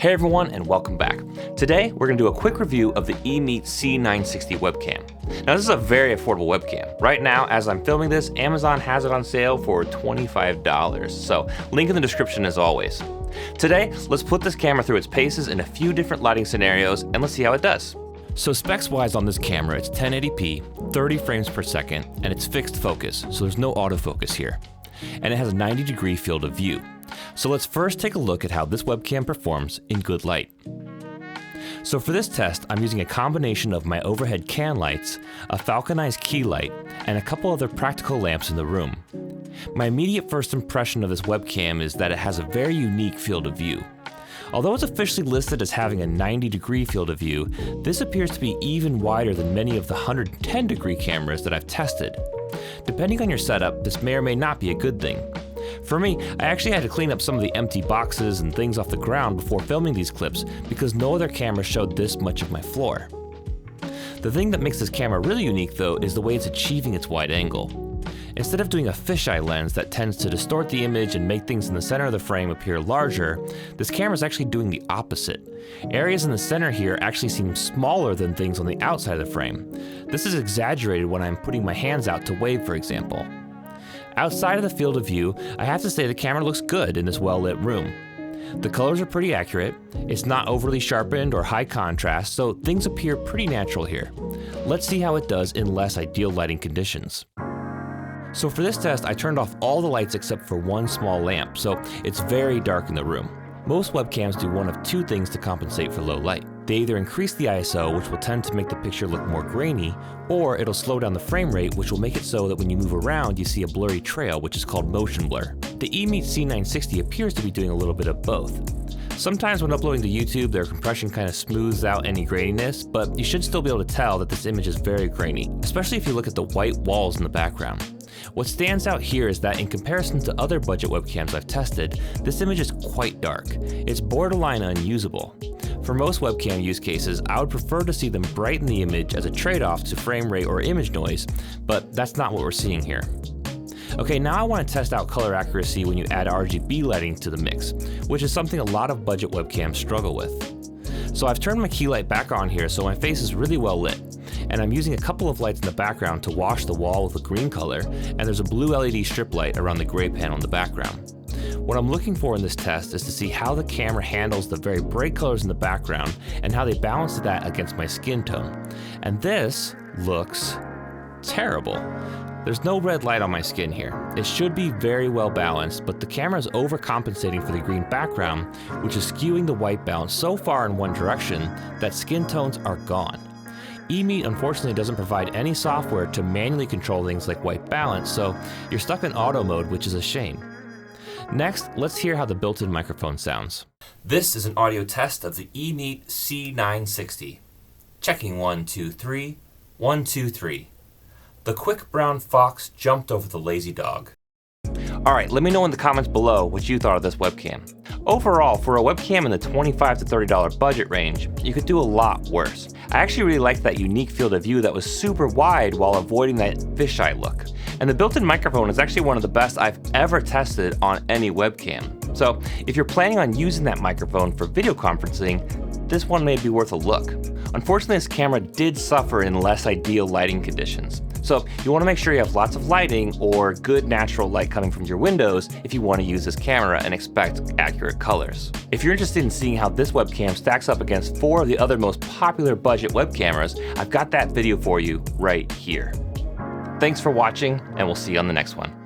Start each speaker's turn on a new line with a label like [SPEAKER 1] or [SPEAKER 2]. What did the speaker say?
[SPEAKER 1] Hey everyone, and welcome back. Today, we're going to do a quick review of the eMeet C960 webcam. Now, this is a very affordable webcam. Right now, as I'm filming this, Amazon has it on sale for $25, so link in the description as always. Today, let's put this camera through its paces in a few different lighting scenarios, and let's see how it does. So specs-wise on this camera, it's 1080p, 30 frames per second, and it's fixed focus, so there's no autofocus here. And it has a 90-degree field of view. So let's first take a look at how this webcam performs in good light. So for this test, I'm using a combination of my overhead can lights, a falconized key light, and a couple other practical lamps in the room. My immediate first impression of this webcam is that it has a very unique field of view. Although it's officially listed as having a 90-degree field of view, this appears to be even wider than many of the 110-degree cameras that I've tested. Depending on your setup, this may or may not be a good thing. For me, I actually had to clean up some of the empty boxes and things off the ground before filming these clips because no other camera showed this much of my floor. The thing that makes this camera really unique though is the way it's achieving its wide angle. Instead of doing a fisheye lens that tends to distort the image and make things in the center of the frame appear larger, this camera is actually doing the opposite. Areas in the center here actually seem smaller than things on the outside of the frame. This is exaggerated when I'm putting my hands out to wave, for example. Outside of the field of view, I have to say the camera looks good in this well-lit room. The colors are pretty accurate, it's not overly sharpened or high contrast, so things appear pretty natural here. Let's see how it does in less ideal lighting conditions. So for this test, I turned off all the lights except for one small lamp, so it's very dark in the room. Most webcams do one of two things to compensate for low light. They either increase the ISO, which will tend to make the picture look more grainy, or it'll slow down the frame rate, which will make it so that when you move around, you see a blurry trail, which is called motion blur. The eMeet C960 appears to be doing a little bit of both. Sometimes when uploading to YouTube, their compression kind of smooths out any graininess, but you should still be able to tell that this image is very grainy, especially if you look at the white walls in the background. What stands out here is that in comparison to other budget webcams I've tested, this image is quite dark. It's borderline unusable. For most webcam use cases, I would prefer to see them brighten the image as a trade-off to frame rate or image noise, but that's not what we're seeing here. Okay, now I want to test out color accuracy when you add RGB lighting to the mix, which is something a lot of budget webcams struggle with. So I've turned my key light back on here so my face is really well lit, and I'm using a couple of lights in the background to wash the wall with a green color, and there's a blue LED strip light around the gray panel in the background. What I'm looking for in this test is to see how the camera handles the very bright colors in the background and how they balance that against my skin tone. And this looks terrible. There's no red light on my skin here. It should be very well balanced, but the camera is overcompensating for the green background, which is skewing the white balance so far in one direction that skin tones are gone. eMeet unfortunately doesn't provide any software to manually control things like white balance, so you're stuck in auto mode, which is a shame. Next, let's hear how the built-in microphone sounds. This is an audio test of the eMeet C960. Checking 1, 2, 3, 1, 2, 3. The quick brown fox jumped over the lazy dog. Alright, let me know in the comments below what you thought of this webcam. Overall, for a webcam in the $25 to $30 budget range, you could do a lot worse. I actually really liked that unique field of view that was super wide while avoiding that fisheye look. And the built-in microphone is actually one of the best I've ever tested on any webcam. So if you're planning on using that microphone for video conferencing, this one may be worth a look. Unfortunately, this camera did suffer in less ideal lighting conditions. So you want to make sure you have lots of lighting or good natural light coming from your windows if you want to use this camera and expect accurate colors. If you're interested in seeing how this webcam stacks up against 4 of the other most popular budget web cameras, I've got that video for you right here. Thanks for watching, and we'll see you on the next one.